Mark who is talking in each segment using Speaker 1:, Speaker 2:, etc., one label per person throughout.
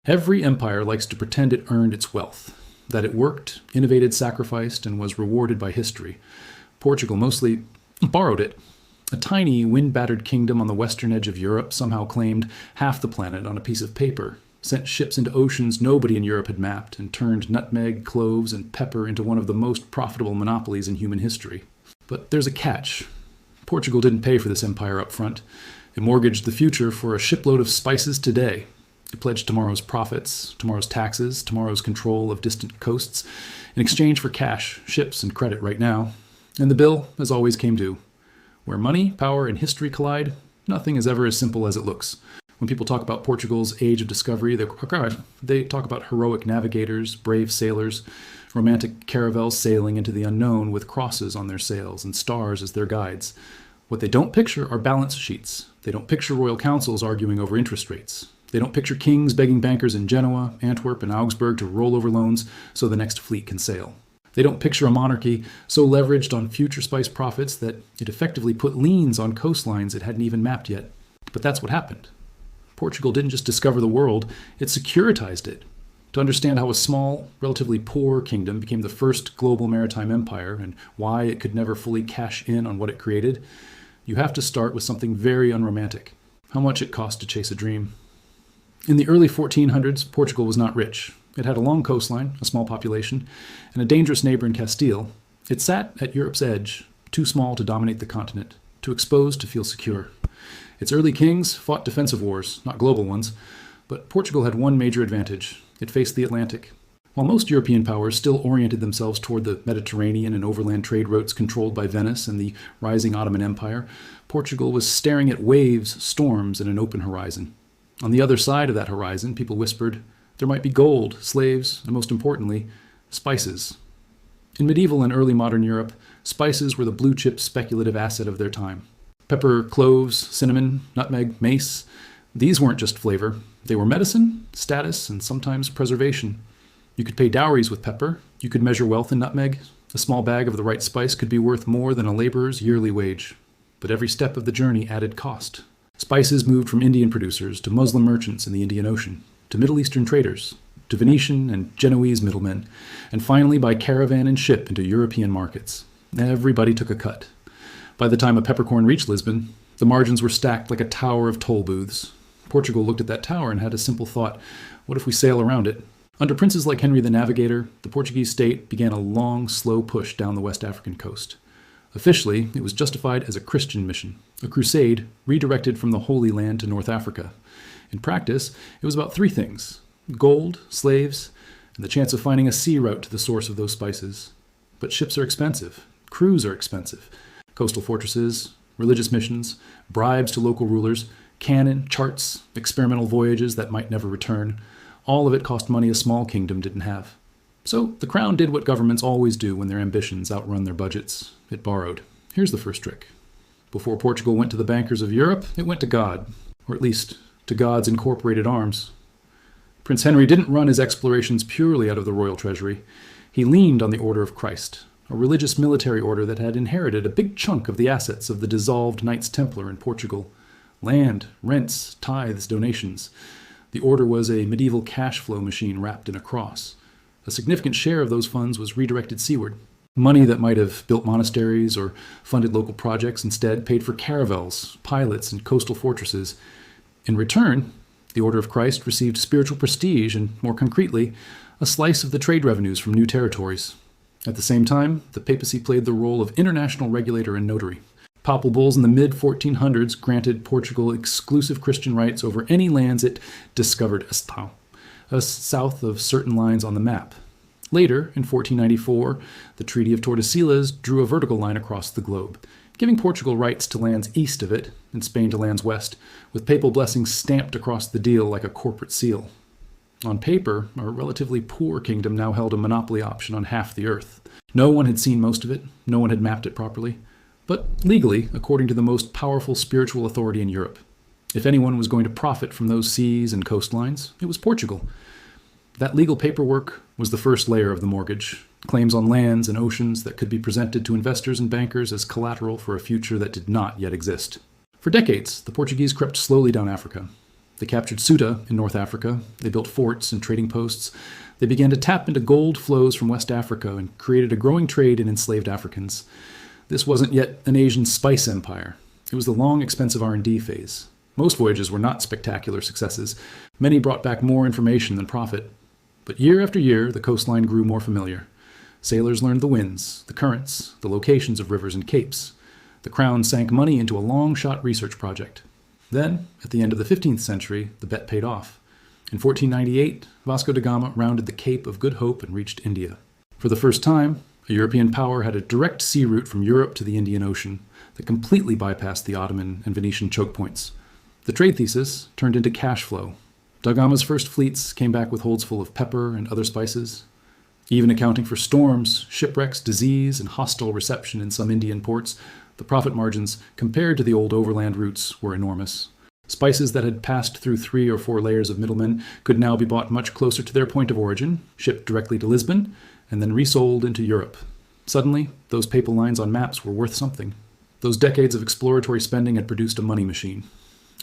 Speaker 1: Every empire likes to pretend it earned its wealth, that it worked, innovated, sacrificed, and was rewarded by history. Portugal mostly borrowed it. A tiny, wind-battered kingdom on the western edge of Europe somehow claimed half the planet on a piece of paper, sent ships into oceans nobody in Europe had mapped, and turned nutmeg, cloves, and pepper into one of the most profitable monopolies in human history. But there's a catch. Portugal didn't pay for this empire up front. It mortgaged the future for a shipload of spices today. It pledged tomorrow's profits, tomorrow's taxes, tomorrow's control of distant coasts, in exchange for cash, ships, and credit right now. And the bill, as always, came due. Where money, power, and history collide, nothing is ever as simple as it looks. When people talk about Portugal's age of discovery, they talk about heroic navigators, brave sailors, romantic caravels sailing into the unknown with crosses on their sails and stars as their guides. What they don't picture are balance sheets. They don't picture royal councils arguing over interest rates. They don't picture kings begging bankers in Genoa, Antwerp, and Augsburg to roll over loans so the next fleet can sail. They don't picture a monarchy so leveraged on future spice profits that it effectively put liens on coastlines it hadn't even mapped yet. But that's what happened. Portugal didn't just discover the world, it securitized it. To understand how a small, relatively poor kingdom became the first global maritime empire and why it could never fully cash in on what it created, you have to start with something very unromantic: how much it cost to chase a dream. In the early 1400s, Portugal was not rich. It had a long coastline, a small population, and a dangerous neighbor in Castile. It sat at Europe's edge, too small to dominate the continent, too exposed to feel secure. Its early kings fought defensive wars, not global ones, but Portugal had one major advantage. It faced the Atlantic. While most European powers still oriented themselves toward the Mediterranean and overland trade routes controlled by Venice and the rising Ottoman Empire, Portugal was staring at waves, storms, and an open horizon. On the other side of that horizon, people whispered, there might be gold, slaves, and most importantly, spices. In medieval and early modern Europe, spices were the blue-chip speculative asset of their time. Pepper, cloves, cinnamon, nutmeg, mace, these weren't just flavor. They were medicine, status, and sometimes preservation. You could pay dowries with pepper. You could measure wealth in nutmeg. A small bag of the right spice could be worth more than a laborer's yearly wage. But every step of the journey added cost. Spices moved from Indian producers to Muslim merchants in the Indian Ocean, to Middle Eastern traders, to Venetian and Genoese middlemen, and finally by caravan and ship into European markets. Everybody took a cut. By the time a peppercorn reached Lisbon, the margins were stacked like a tower of toll booths. Portugal looked at that tower and had a simple thought: what if we sail around it? Under princes like Henry the Navigator, the Portuguese state began a long, slow push down the West African coast. Officially, it was justified as a Christian mission, a crusade redirected from the Holy Land to North Africa. In practice, it was about three things: gold, slaves, and the chance of finding a sea route to the source of those spices. But ships are expensive. Crews are expensive. Coastal fortresses, religious missions, bribes to local rulers, cannon, charts, experimental voyages that might never return. All of it cost money a small kingdom didn't have. So the crown did what governments always do when their ambitions outrun their budgets. It borrowed. Here's the first trick. Before Portugal went to the bankers of Europe, it went to God, or at least to God's incorporated arms. Prince Henry didn't run his explorations purely out of the royal treasury. He leaned on the Order of Christ, a religious military order that had inherited a big chunk of the assets of the dissolved Knights Templar in Portugal. Land, rents, tithes, donations. The order was a medieval cash flow machine wrapped in a cross. A significant share of those funds was redirected seaward. Money that might have built monasteries or funded local projects instead paid for caravels, pilots, and coastal fortresses. In return, the Order of Christ received spiritual prestige and, more concretely, a slice of the trade revenues from new territories. At the same time, the papacy played the role of international regulator and notary. Papal bulls in the mid-1400s granted Portugal exclusive Christian rights over any lands it discovered south of certain lines on the map. Later, in 1494, the Treaty of Tordesillas drew a vertical line across the globe, giving Portugal rights to lands east of it and Spain to lands west, with papal blessings stamped across the deal like a corporate seal. On paper, a relatively poor kingdom now held a monopoly option on half the earth. No one had seen most of it, no one had mapped it properly. But legally, according to the most powerful spiritual authority in Europe, if anyone was going to profit from those seas and coastlines, it was Portugal. That legal paperwork was the first layer of the mortgage, claims on lands and oceans that could be presented to investors and bankers as collateral for a future that did not yet exist. For decades, the Portuguese crept slowly down Africa. They captured Ceuta in North Africa. They built forts and trading posts. They began to tap into gold flows from West Africa and created a growing trade in enslaved Africans. This wasn't yet an Asian spice empire. It was the long, expensive R&D phase. Most voyages were not spectacular successes. Many brought back more information than profit. But year after year, the coastline grew more familiar. Sailors learned the winds, the currents, the locations of rivers and capes. The Crown sank money into a long-shot research project. Then, at the end of the 15th century, the bet paid off. In 1498, Vasco da Gama rounded the Cape of Good Hope and reached India. For the first time, a European power had a direct sea route from Europe to the Indian Ocean that completely bypassed the Ottoman and Venetian choke points. The trade thesis turned into cash flow. Da Gama's first fleets came back with holds full of pepper and other spices. Even accounting for storms, shipwrecks, disease, and hostile reception in some Indian ports, the profit margins, compared to the old overland routes, were enormous. Spices that had passed through 3 or 4 layers of middlemen could now be bought much closer to their point of origin, shipped directly to Lisbon, and then resold into Europe. Suddenly, those papal lines on maps were worth something. Those decades of exploratory spending had produced a money machine.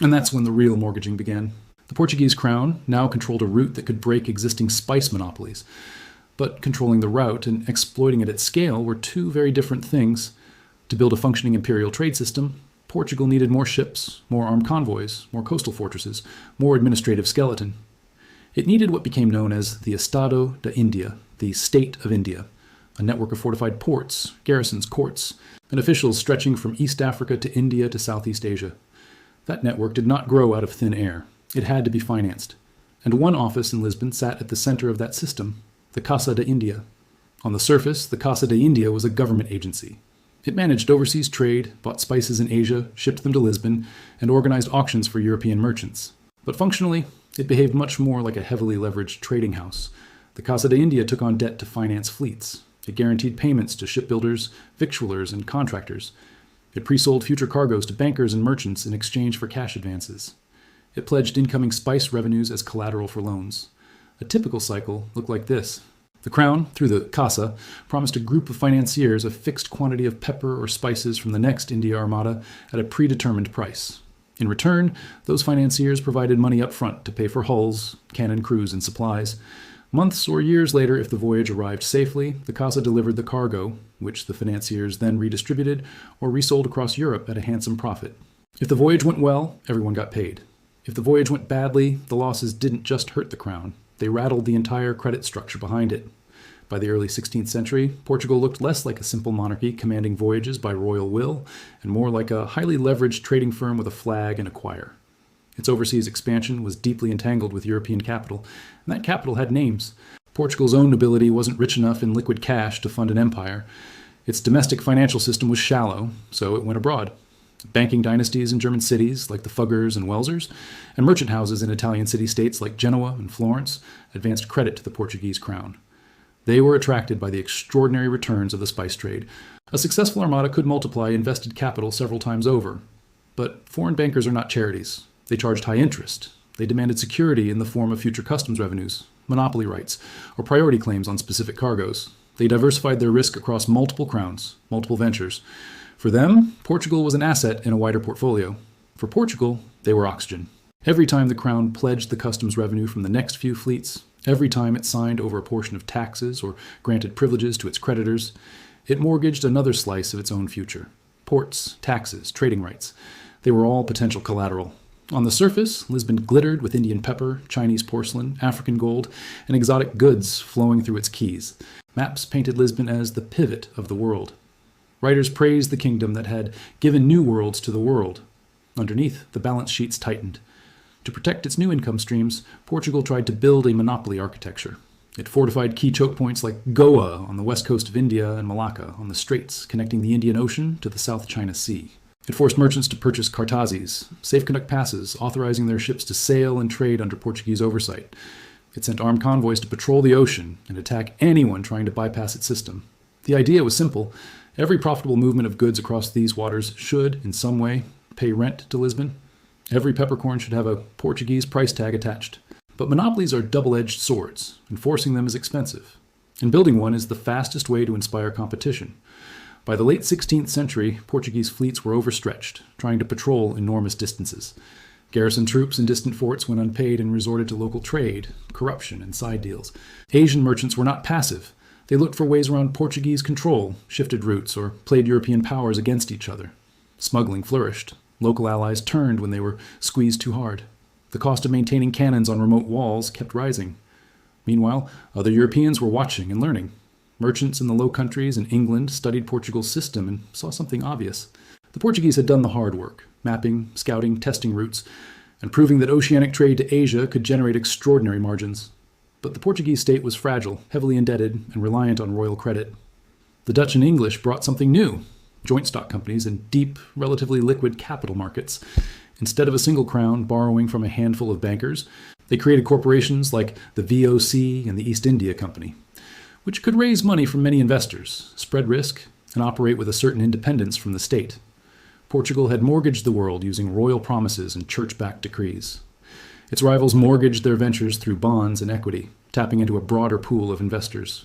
Speaker 1: And that's when the real mortgaging began. The Portuguese crown now controlled a route that could break existing spice monopolies. But controlling the route and exploiting it at scale were two very different things. To build a functioning imperial trade system, Portugal needed more ships, more armed convoys, more coastal fortresses, more administrative skeleton. It needed what became known as the Estado da India, the State of India, a network of fortified ports, garrisons, courts, and officials stretching from East Africa to India to Southeast Asia. That network did not grow out of thin air. It had to be financed. And one office in Lisbon sat at the center of that system, the Casa de India. On the surface, the Casa de India was a government agency. It managed overseas trade, bought spices in Asia, shipped them to Lisbon, and organized auctions for European merchants. But functionally, it behaved much more like a heavily leveraged trading house. The Casa de India took on debt to finance fleets. It guaranteed payments to shipbuilders, victuallers, and contractors. It pre-sold future cargoes to bankers and merchants in exchange for cash advances. It pledged incoming spice revenues as collateral for loans. A typical cycle looked like this. The Crown, through the Casa, promised a group of financiers a fixed quantity of pepper or spices from the next India Armada at a predetermined price. In return, those financiers provided money up front to pay for hulls, cannon crews, and supplies. Months or years later, if the voyage arrived safely, the Casa delivered the cargo, which the financiers then redistributed or resold across Europe at a handsome profit. If the voyage went well, everyone got paid. If the voyage went badly, the losses didn't just hurt the Crown. They rattled the entire credit structure behind it. By the early 16th century, Portugal looked less like a simple monarchy commanding voyages by royal will, and more like a highly leveraged trading firm with a flag and a choir. Its overseas expansion was deeply entangled with European capital, and that capital had names. Portugal's own nobility wasn't rich enough in liquid cash to fund an empire. Its domestic financial system was shallow, so it went abroad. Banking dynasties in German cities like the Fuggers and Welsers, and merchant houses in Italian city-states like Genoa and Florence advanced credit to the Portuguese crown. They were attracted by the extraordinary returns of the spice trade. A successful armada could multiply invested capital several times over. But foreign bankers are not charities. They charged high interest. They demanded security in the form of future customs revenues, monopoly rights, or priority claims on specific cargoes. They diversified their risk across multiple crowns, multiple ventures. For them, Portugal was an asset in a wider portfolio. For Portugal, they were oxygen. Every time the crown pledged the customs revenue from the next few fleets, every time it signed over a portion of taxes or granted privileges to its creditors, it mortgaged another slice of its own future. Ports, taxes, trading rights. They were all potential collateral. On the surface, Lisbon glittered with Indian pepper, Chinese porcelain, African gold, and exotic goods flowing through its quays. Maps painted Lisbon as the pivot of the world. Writers praised the kingdom that had given new worlds to the world. Underneath, the balance sheets tightened. To protect its new income streams, Portugal tried to build a monopoly architecture. It fortified key choke points like Goa on the west coast of India and Malacca on the straits connecting the Indian Ocean to the South China Sea. It forced merchants to purchase cartazes, safe conduct passes, authorizing their ships to sail and trade under Portuguese oversight. It sent armed convoys to patrol the ocean and attack anyone trying to bypass its system. The idea was simple. Every profitable movement of goods across these waters should, in some way, pay rent to Lisbon. Every peppercorn should have a Portuguese price tag attached. But monopolies are double-edged swords. Enforcing them is expensive. And building one is the fastest way to inspire competition. By the late 16th century, Portuguese fleets were overstretched, trying to patrol enormous distances. Garrison troops in distant forts went unpaid and resorted to local trade, corruption, and side deals. Asian merchants were not passive. They looked for ways around Portuguese control, shifted routes, or played European powers against each other. Smuggling flourished. Local allies turned when they were squeezed too hard. The cost of maintaining cannons on remote walls kept rising. Meanwhile, other Europeans were watching and learning. Merchants in the Low Countries and England studied Portugal's system and saw something obvious. The Portuguese had done the hard work, mapping, scouting, testing routes, and proving that oceanic trade to Asia could generate extraordinary margins. But the Portuguese state was fragile, heavily indebted, and reliant on royal credit. The Dutch and English brought something new: joint stock companies and deep, relatively liquid capital markets. Instead of a single crown borrowing from a handful of bankers, they created corporations like the VOC and the East India Company, which could raise money from many investors, spread risk, and operate with a certain independence from the state. Portugal had mortgaged the world using royal promises and church-backed decrees. Its rivals mortgaged their ventures through bonds and equity, tapping into a broader pool of investors.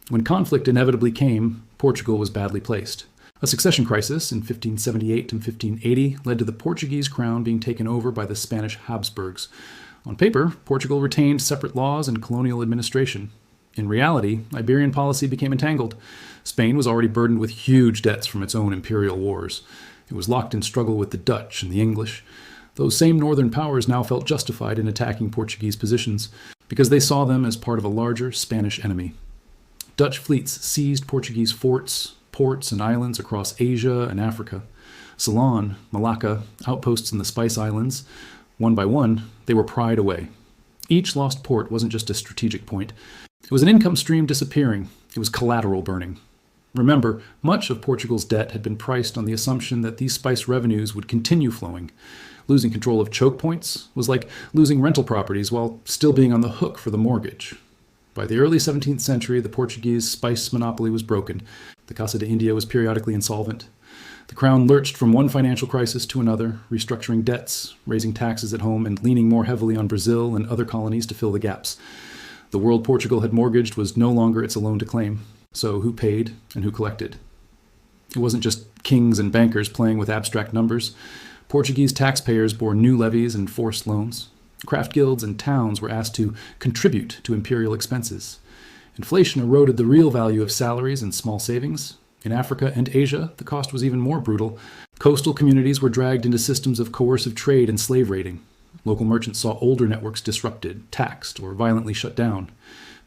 Speaker 1: When conflict inevitably came, Portugal was badly placed. A succession crisis in 1578 and 1580 led to the Portuguese crown being taken over by the Spanish Habsburgs. On paper, Portugal retained separate laws and colonial administration. In reality, Iberian policy became entangled. Spain was already burdened with huge debts from its own imperial wars. It was locked in struggle with the Dutch and the English. Those same northern powers now felt justified in attacking Portuguese positions because they saw them as part of a larger Spanish enemy. Dutch fleets seized Portuguese forts, ports, and islands across Asia and Africa. Ceylon, Malacca, outposts in the Spice Islands. One by one, they were pried away. Each lost port wasn't just a strategic point. It was an income stream disappearing. It was collateral burning. Remember, much of Portugal's debt had been priced on the assumption that these spice revenues would continue flowing. Losing control of choke points was like losing rental properties while still being on the hook for the mortgage. By the early 17th century, the Portuguese spice monopoly was broken. The Casa de India was periodically insolvent. The crown lurched from one financial crisis to another, restructuring debts, raising taxes at home, and leaning more heavily on Brazil and other colonies to fill the gaps. The world Portugal had mortgaged was no longer its alone to claim. So who paid and who collected? It wasn't just kings and bankers playing with abstract numbers. Portuguese taxpayers bore new levies and forced loans. Craft guilds and towns were asked to contribute to imperial expenses. Inflation eroded the real value of salaries and small savings. In Africa and Asia, the cost was even more brutal. Coastal communities were dragged into systems of coercive trade and slave raiding. Local merchants saw older networks disrupted, taxed, or violently shut down.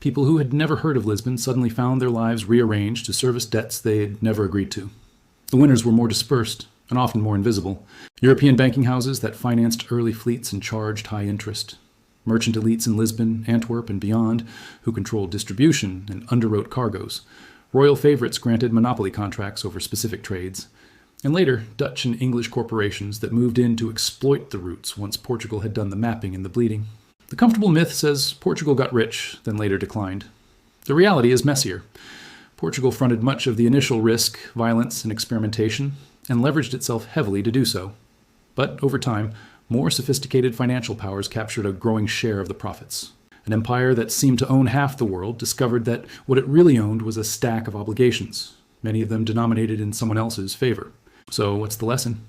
Speaker 1: People who had never heard of Lisbon suddenly found their lives rearranged to service debts they had never agreed to. The winners were more dispersed and often more invisible. European banking houses that financed early fleets and charged high interest. Merchant elites in Lisbon, Antwerp, and beyond who controlled distribution and underwrote cargoes. Royal favorites granted monopoly contracts over specific trades. And later, Dutch and English corporations that moved in to exploit the routes once Portugal had done the mapping and the bleeding. The comfortable myth says Portugal got rich, then later declined. The reality is messier. Portugal fronted much of the initial risk, violence, and experimentation, and leveraged itself heavily to do so. But over time, more sophisticated financial powers captured a growing share of the profits. An empire that seemed to own half the world discovered that what it really owned was a stack of obligations, many of them denominated in someone else's favor. So what's the lesson?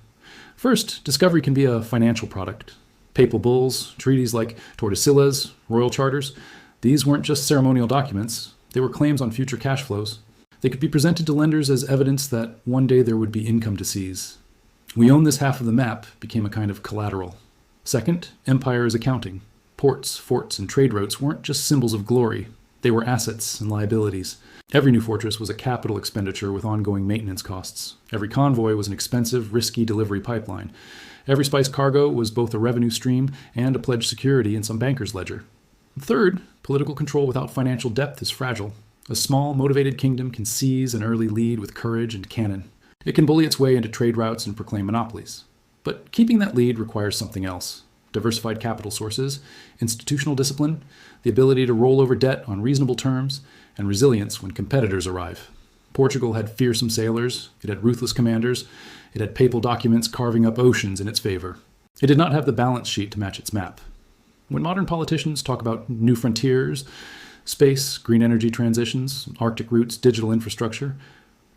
Speaker 1: First, discovery can be a financial product. Papal bulls, treaties like Tordesillas, royal charters, these weren't just ceremonial documents. They were claims on future cash flows. They could be presented to lenders as evidence that one day there would be income to seize. We own this half of the map became a kind of collateral. Second, empire is accounting. Ports, forts, and trade routes weren't just symbols of glory. They were assets and liabilities. Every new fortress was a capital expenditure with ongoing maintenance costs. Every convoy was an expensive, risky delivery pipeline. Every spice cargo was both a revenue stream and a pledged security in some banker's ledger. Third, political control without financial depth is fragile. A small, motivated kingdom can seize an early lead with courage and cannon. It can bully its way into trade routes and proclaim monopolies. But keeping that lead requires something else. Diversified capital sources, institutional discipline, the ability to roll over debt on reasonable terms, and resilience when competitors arrive. Portugal had fearsome sailors, it had ruthless commanders, it had papal documents carving up oceans in its favor. It did not have the balance sheet to match its map. When modern politicians talk about new frontiers, space, green energy transitions, Arctic routes, digital infrastructure,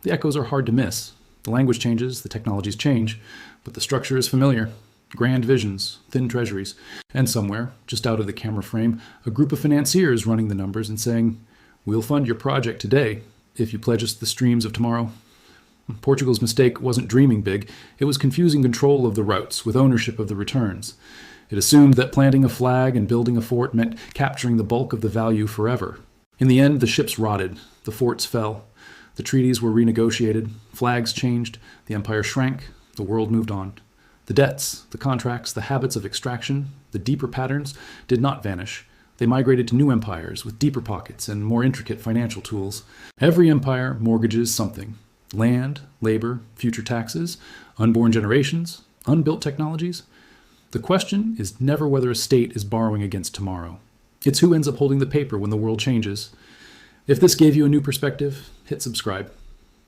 Speaker 1: the echoes are hard to miss. The language changes, the technologies change, but the structure is familiar. Grand visions, thin treasuries, and somewhere, just out of the camera frame, a group of financiers running the numbers and saying, "We'll fund your project today if you pledge us the streams of tomorrow." Portugal's mistake wasn't dreaming big, it was confusing control of the routes with ownership of the returns. It assumed that planting a flag and building a fort meant capturing the bulk of the value forever. In the end, the ships rotted, the forts fell, the treaties were renegotiated, flags changed, the empire shrank, the world moved on. The debts, the contracts, the habits of extraction, the deeper patterns did not vanish. They migrated to new empires with deeper pockets and more intricate financial tools. Every empire mortgages something: land, labor, future taxes, unborn generations, unbuilt technologies. The question is never whether a state is borrowing against tomorrow. It's who ends up holding the paper when the world changes. If this gave you a new perspective, hit subscribe.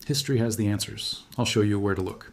Speaker 1: History has the answers. I'll show you where to look.